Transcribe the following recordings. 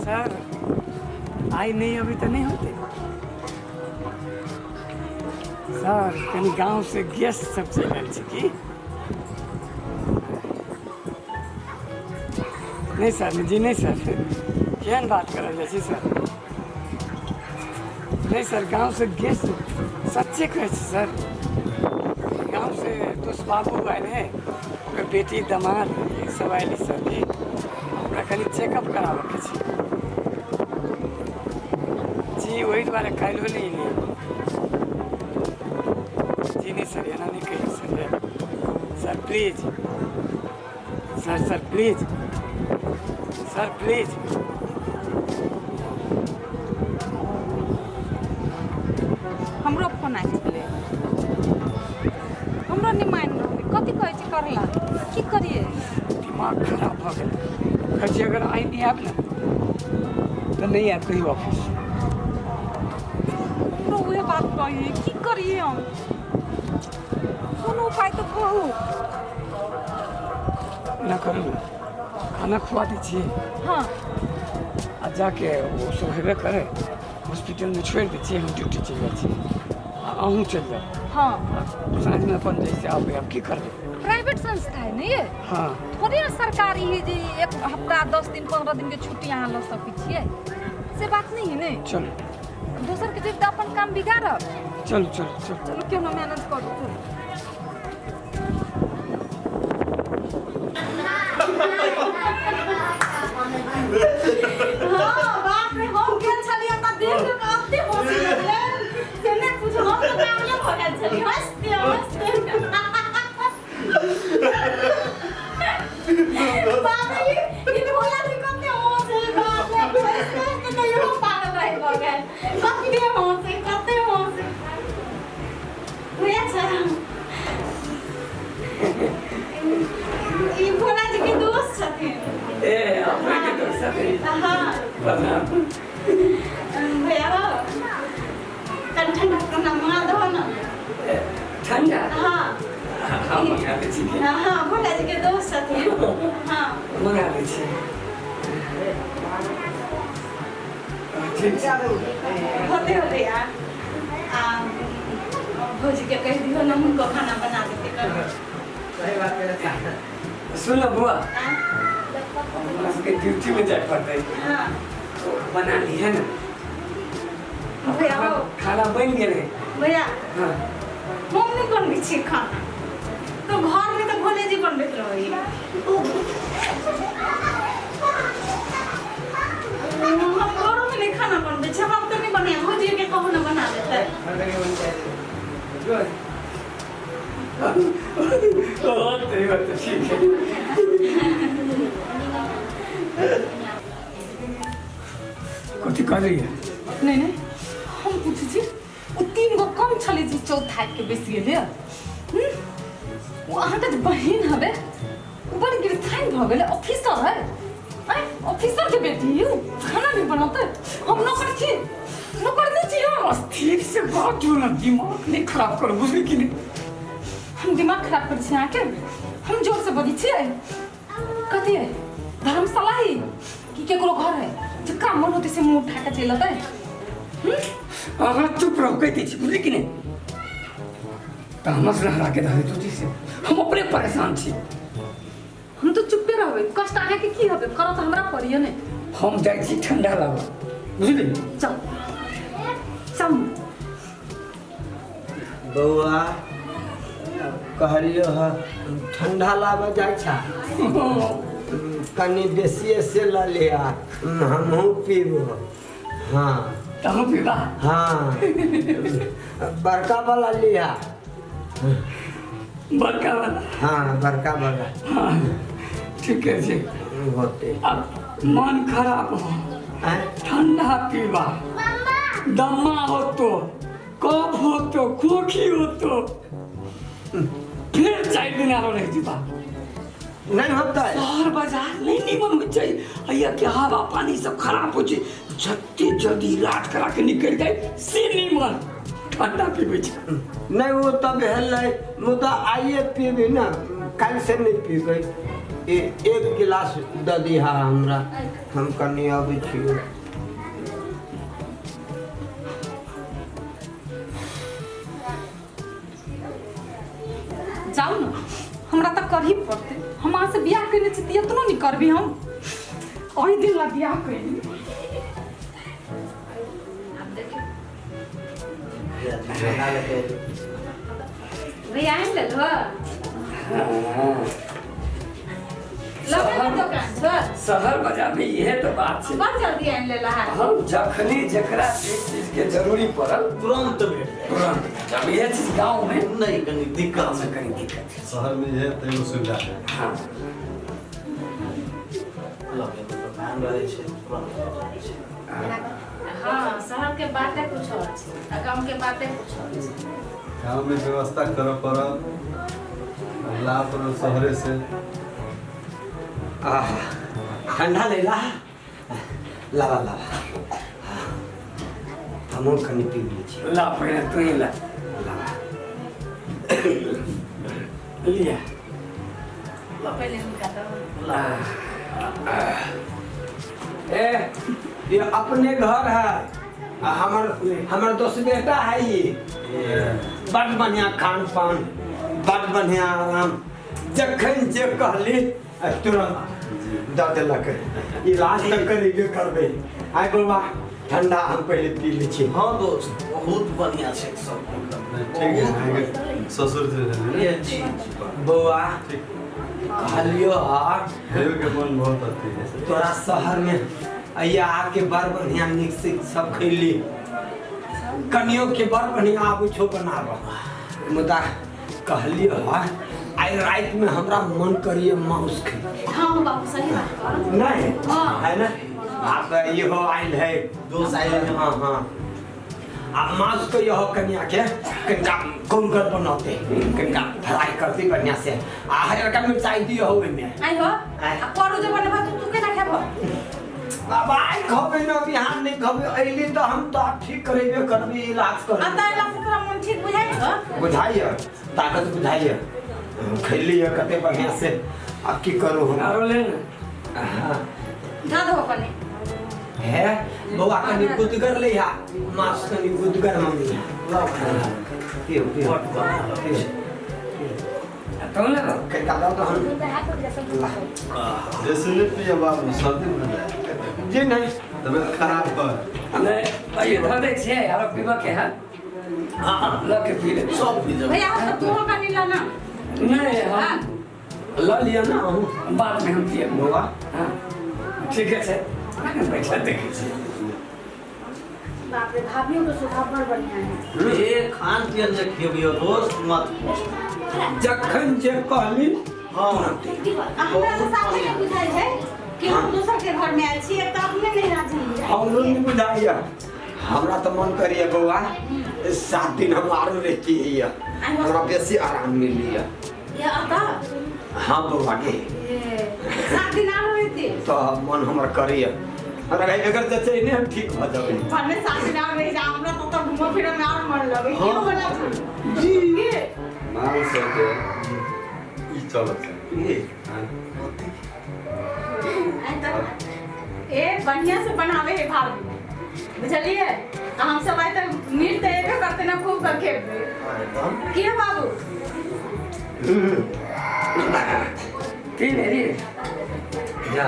Sir I नहीं अभी तो नहीं होते सर कहीं गांव से गेस्ट सब चल आयल छै की नहीं सर जी नहीं सर केहन बात करल जाइ छै सर नहीं सर गांव से गेस्ट सच्चे कहै छै सर गांव से दोस्त बाबू आयल है ओकर बेटी दामाद सब आयल सर की ओकरा कनी चेकअप कराबऽ के छै जी वही द्वारा काल्हि नहीं एलियै जी नहीं सर एना नहीं कहिए sir please sir please sir please हमरो फोन आइ गेलै हमरो नहीं मान रहलै कथी कहै छै करला की करिए दिमाग खराब भऽ गेल कहै छै अगर आइ नहीं आयब ने तो नहीं आयब कहियो ऑफिस हमरो उहे बात कहिए की करिए हम कोनो उपाय तो कहू ना करू खाना खुआ दीजिए हाँ आ जाके वो सब हेबे करे हॉस्पिटल में छोड़ दीजिए हम ड्यूटी चल जाए अहूँ चल जाओ हाँ साँझ में अपन जैसे आप की करबे प्राइवेट संस्था है नहीं ये हाँ थोड़ी ना सरकारी है जी एक हफ्ता 10 दिन 15 दिन के छुट्टी यहाँ लग सकै छियै से बात नहीं है नहीं चलो दोसर के जब अपन काम बिगाड़ब चलो चलो चलो चलो क्यों ना मैनेज करू चलो हाँ बाप रे हम गेल छलियै त देख के कते हंसी लगलै से ने पूछो हम तो कामले भ गेल छलियै हंसते बाप रे ई बोला कि कते हंसे बाप रे हंसते त यो पागल रह गेल कते हंसे होया छ ई भोला जी के दोस्त छथिन ए अपने के तो सब हाँ प्रणाम भैया कल ठंडा करना मंगा दो ना ठंडा हाँ हाँ मंगा दे छी हाँ भोला जी के दोस्त छथिन हाँ मंगा दे छी ठीक छै होते यार भौजी के कह दियो ना उनको खाना बना देते कर सही बात है सुन लो बुआ उसके ड्यूटी में जाए पड़ता है हाँ तो बना ली है ना भैया खाना बन गए भैया हाँ मम्मी कौन भी छी खाना तो घर में तो भोले जी बनबैत रही हम घरों में नहीं खाना बनबे छै हम तो नहीं बने भौजी के कहू ना बना देते तेरी बात तो ठीक है कथी कर रही है नहीं हम पूछे छी ओ 3 गो कम छले जी चौथा के बेसी गेले वो अहाँ के बहिन हवे ऊपर गिर थाइन भ गेले ऑफिसर है ऑफिसर के बेटी यू खाना नहीं बनाते हम नौकर छी नौकर नहीं छी हम ठीक से बात जो ना दिमाग नहीं खराब करो बुझली कि नहीं हम दिमाग खराब कर छी आके हम जोर से बजी छी कथी है धर्मशाला ही कि केकरो घर है जका मन होते से मुंह उठा के चल जाता है अगर चुप रहो कहती छी बुझली कि नहीं तो हम से हरा के धरे तो से हम अपने परेशान छी हम तो चुपे रहबे कष्ट आके के की होबे करत हमरा पड़िए ने हम जाय छी ठंडा लागो बुझली चल चल बौआ कहलियो ह ठंडा लागे जाय छा कनी बेसिए से ल लिया हमहू पीबो हाँ तहु पीबा हाँ बड़का वाला लिया बड़का वाला हाँ बड़का वाला हाँ ठीक है जी होते अब मन खराब हो ठंडा पीबा दम्मा हो तो कफ हो तो खोखी हो तो फिर 4 दिन आरो रह जीवा नहीं होता है शहर बाजार नहीं निमन हो जाए भैया के हवा पानी सब खराब हो जाए जल्दी जल्दी इलाज करा के निकल जाए से निमन ठंडा पीबे छै नहीं वो तब हेल मुदा आइए पीबी ना कल से नहीं पीबे एक गिलास द दिहा हमरा हम कनी अबै छियै जाऊ ना हमरा तो कर ही पड़ते हम अहाँ से बियाह करने चाहिए इतना नहीं करबी हम ओही दिन ला बियाह करी भैया आइन ले लो लगन दुकान छ शहर बाजार में यह तो बात है। बहुत जल्दी आइन ले रहा है हम जखनी जकरा जिस चीज के जरूरी पड़ल तुरंत भेट जाए। तुरंत जब यह चीज गाँव में नहीं कहीं दिक्कत गाँव से में कहीं दिक्कत है। शहर में है तो सुविधा है। हाँ लगे तो दुकान रहे छे तुरंत भेट जाए छे। हाँ शहर के बातें कुछ और छै गांव के बातें कुछ और छै गाँव में व्यवस्था कर पड़ल ला पड़ल शहरे से। ठंडा ले ला लावा लावा हमहूँ कनी पी लै छी ला पहले तू ही ला लावा लिया पहले उनका तो ला ए ये अपने घर है हमर दोस्त बेटा है ये बड़ बढ़िया खान पान बड़ बढ़िया आराम जखन जे कहली तुरंत दऽ देलक इलाज तक करेबे करबै आइ बाबा ठंडा हम पहले पी लै छी हाँ दोस्त बहुत बढ़िया छे सब ठीक है आगे ससुर से है ये जी बौआ कहलियो आर हेल के मन बहुत अथी है। तोरा शहर में अइया आके बड़ बढ़िया नीक से सब खैली कनियो के बड़ बढ़िया आबू छो बनाब मुदा कहलियो आइ रात में हमरा मन करिए मांस खाई हाँ बाबू सही बात कर नहीं हाँ। है ना आप इहो आयल है दोस्त आइल है। हाँ हाँ आ मांस को यह कनिया के कनिका गोलगल बनाते कनिका फ्राई करती बढ़िया से आ हल्का मिर्चाई दियो हो में आई हो आइ। आ करू जे बने बात तू केना खेबो अब आई खबे न बिहान नहीं खबे अइली तो हम तो ठीक करेबे करबे इलाज आ कर ताइला से तोरा मन ठीक बुझाइ छ बुझाइए ताकत बुझाइए खैली है कते बढ़िया से अब की करू हम आरो ले ना हाँ। धा दो कने है बौआ कनी गुदगर ले हा मांस कनी गुदगर मम्मी पियो पियो बहुत बढ़िया लगे छे। तुम ले लो कनिका दो तो हम जैसे ले पिया बाबू सर्दी में जाए जी नहीं तबीयत खराब है। नहीं ये धर दे छे आरो पीबा के है हाँ ला के पी ले सब भी जब भैया तो तू कने लाना नहीं हां हम ला लिया ना हम बाद में हम पिए बौआ हाँ ठीक है छे बैठा देखे छे बाप रे भाभियों के स्वभाव बड़ बढ़िया है ये खान पियन जे खेबियो दोस्त मत जखन जे कहली हाँ हमरा तो साथे में बुझाइ है कि हम दूसर के घर में आइल छी एक तो अपने नहीं राजी है हमरो नहीं बुझाइए हमरा तो मन करिए बौआ 7 दिन हम आरो रहती है हमरा बेसी आराम मिली है ये आता हाँ बौआ के ये 7 दिन आ रहे थे तो मन हमर करिए हमरा अगर जैसे नहीं हम ठीक हो जाबे पन्ने 7 दिन आ रहे जा हमरा तो घूमो फिरो में और मन लगे हाँ। क्यों बना जी ये माल से के ई चलत है। ये ए बढ़िया से बनावे है भाभी बुझलिए हम सब आए तक मीट तो एक करते ना खूब करके की है बाबू की मेरी जा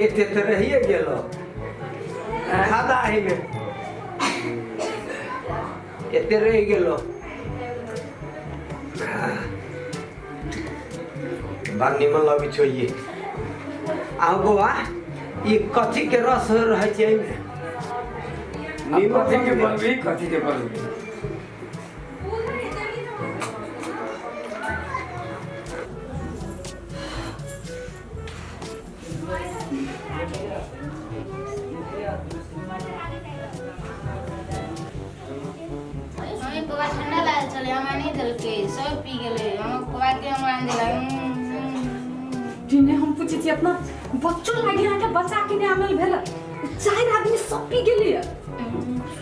एते तो रहिए गेलो आधा ही में एते रह गेलो बड़ निमन लगे छो ये आ बौआ ये कथी के रस रहे छै एमे कथी के बोलबी कथी के बोलबी हमें कोबा ठंडा लागल छले हमरा नहीं देलके सब पी गेले हम कोबा के हमरा नहीं देला जिन्हें हम पूछे थी अपना बच्चों लगे ना के बच्चा के ने आमल भेल 4 आदमी सब पी गेलिए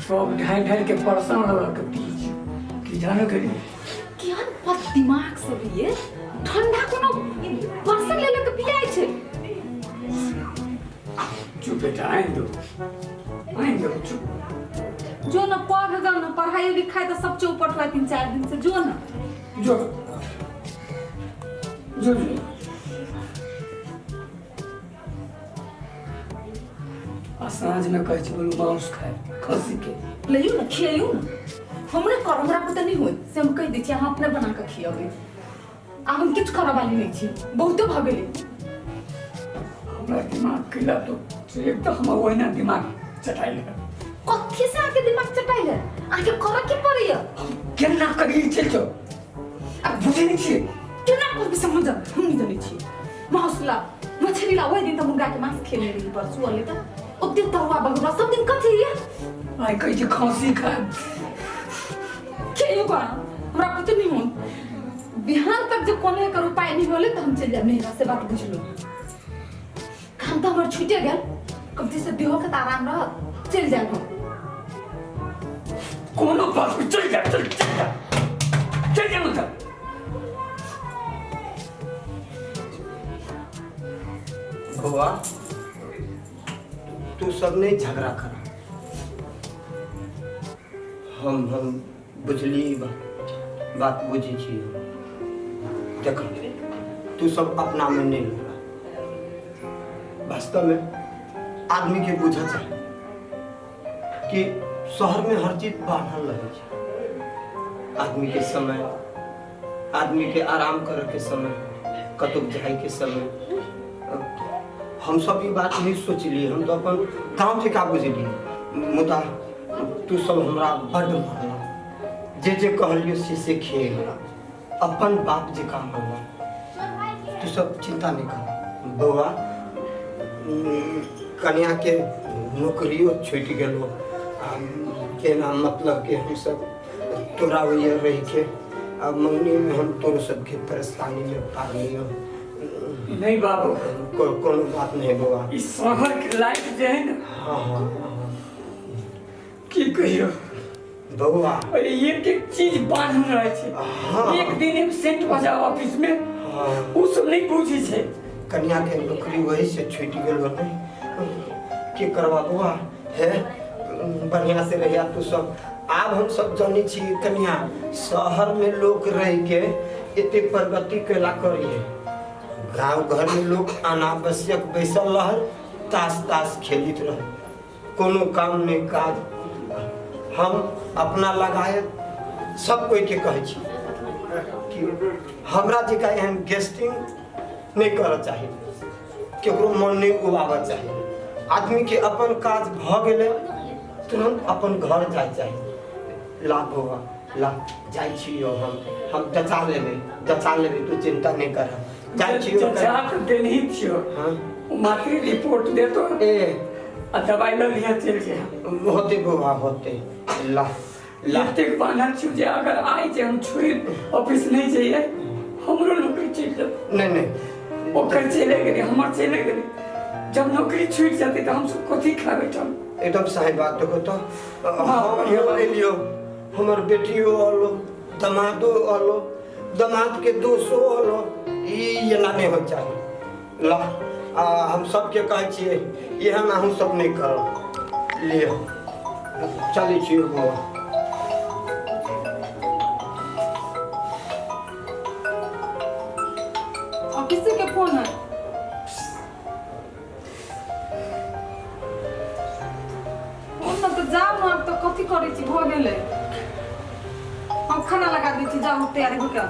सब ढाई ढाई के परसन लग के पी की जानो के क्या बात दिमाग से भी ये ठंडा कोनो पर्सन ले लेके पियाई चुप बेटा, आए दो चुप। जो न पढ़ गा न पढ़ाई लिखाई तो सब चौपट हुआ 3-4 दिन से, जो न जो जो साँझ में कहे बोलू मांस खाए खसी के लइयो न खियाइयो न। हमरे करमरा पता नहीं होई से हम कह दै छी अहाँ अपने बना के खियाबे। आ हम किछ करब वाली नहीं छी, बहुते भ गेलै। हमरा दिमाग किला तो एक तो हम वही दिमाग चटाइल है। कथी से आके दिमाग चटाइल है? आके कर के पड़िय। केना करी चल जो अब बुझे नहीं छी केना कर समझ हम नहीं जाने छी। मांसला मछली ला वही दिन त मुर्गा के मांस खेले रही परसु वाले त ओते तरुआ बगुरा सब दिन कथी है? आई कह जे खसी खाए के बा हमरा पता नहीं हो। बिहार तक जो कोने कर उपाय नहीं होले तो हम चल जाब नहिरा से बात बुझ लो। काम तो हमर छूटे गेल, कब से देहो के आराम रह चल जाब हम। कोनो बात में चल जा मतलब बउआ तू सब नहीं झगड़ा कर। हम बुझली बात बुझी छी। देख तू सब अपना में नहीं लगा। वास्तव में आदमी के बुझा चाहिए कि शहर में हर चीज बांधल रहे छै। आदमी के समय, आदमी के आराम करे के समय, कतुक जाए के समय हम सब ये बात नहीं सोचली। हम तो अपन गाँव के का बुझली। मुदा तू सब हमरा बड़ मारला, जे कहलियो से खेल अपन बाप जे काम करला। तू सब चिंता नहीं कर बउआ। कन्या के नौकरियों छूट गेलो केना मतलब के हम सब तोरा वही रही के अब मंगनी में हम तोर सबके परेशानी में पार लियो। नहीं बाबू कोनो बात नहीं बउआ। इस शहर के लाइफ जे है ना हाँ की कहियो बउआ। अरे एक चीज बांधल रहे छै। हाँ। एक दिन एब्सेंट हो जाओ ऑफिस में हाँ। उ सब नहीं बुझी छै। कन्या के नौकरी वही से छूट गेलो नहीं की करवा बउआ है। बढ़िया से रहिया तू सब। आब हम सब जानी छी कन्या शहर में लोग रह के इतने प्रगति कैला करिए। गाँव घर में लोग अनावश्यक बैसल रह ताश खेलित रह कोनो काम में काज। हम अपना लगाए सब कोई के कहे छी कि हमरा जका एहन गेस्टिंग नहीं करना चाहिए, केकरो मन नहीं उबाबा चाहिए। आदमी के अपन काज भ गेले तुरंत अपन घर जाय चाहिए। ला बउआ ला जाय छियो हम दचा लेबे तू चिंता नहीं कर। जाय छियो जात देनी छियो। हां मात्री रिपोर्ट दे तो ए आ दवाई ल लिया चल जे होते बउआ होते। ला तक बांधल छियो जे अगर आई जे हम छोड़ ऑफिस नहीं जाइए हमरो नौकरी छूट जाए। नहीं ओकर चले गेले हमर चले गेले। जब नौकरी छूट जाती तो हम सब कथी खाबे तब। एकदम सही बात देखो तो हम लियो हमर बेटियो आलो दमादो आलो दमाद के दोस्तों आलो ये ना नहीं हो चाहिए। ला हम सबके कहे छिए यह ना हम सब नहीं करो लियो चली छिए बउआ। किसी के फोन है? फोन तो जाओ ना, अब तो कथी करै छी भ गेलै। हम खाना लगा दै छी, जाओ तैयारी हो के।